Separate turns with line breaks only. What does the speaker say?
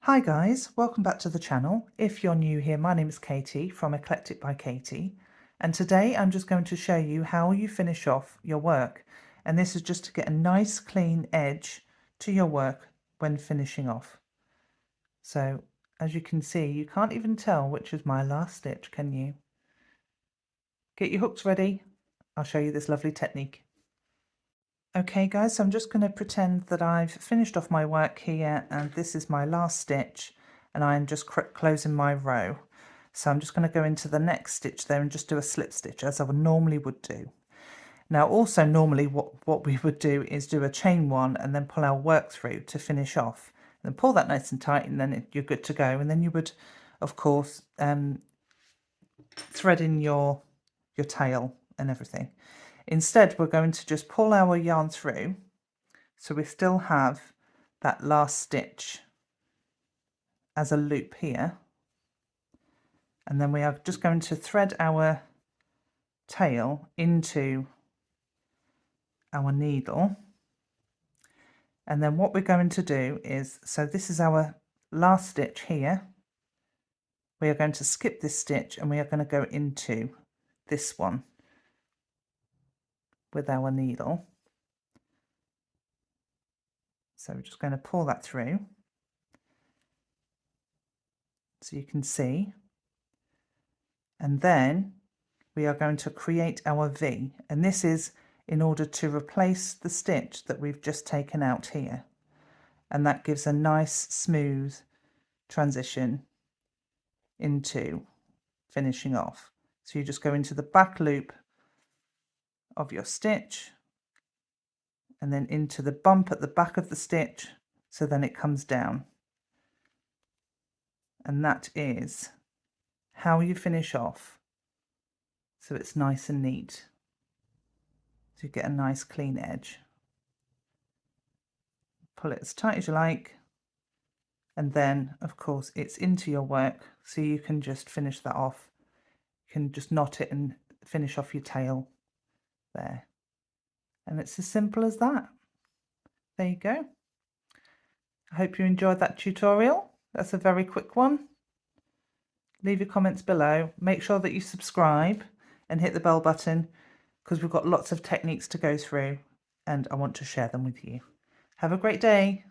Hi guys, welcome back to the channel. If you're new here, my name is Katie from Eclectic by Katie, and today I'm just going to show you how you finish off your work. And this is just to get a nice clean edge to your work when finishing off. So as you can see, you can't even tell which is my last stitch, can you? Get your hooks ready. I'll show you this lovely technique. Okay guys, so I'm just going to pretend that I've finished off my work here and this is my last stitch and I'm just closing my row. So I'm just going to go into the next stitch there and just do a slip stitch as I normally would do. Now also normally what we would do is do a chain one and then pull our work through to finish off. And then pull that nice and tight and then you're good to go. And then you would of course thread in your tail and everything. Instead, we're going to just pull our yarn through, so we still have that last stitch as a loop here, and then we are just going to thread our tail into our needle, and then what we're going to do is, so this is our last stitch here, we are going to skip this stitch and we are going to go into this one with our needle. So we're just going to pull that through so you can see, and then we are going to create our V, and this is in order to replace the stitch that we've just taken out here, and that gives a nice smooth transition into finishing off. So you just go into the back loop of your stitch and then into the bump at the back of the stitch, so then it comes down. And that is how you finish off, so it's nice and neat, so you get a nice clean edge. Pull it as tight as you like, and then of course it's into your work, so you can just finish that off. You can just knot it and finish off your tail there, and it's as simple as that. There you go. I hope you enjoyed that tutorial. That's a very quick one. Leave your comments below. Make sure that you subscribe and hit the bell button, because we've got lots of techniques to go through and I want to share them with you. Have a great day.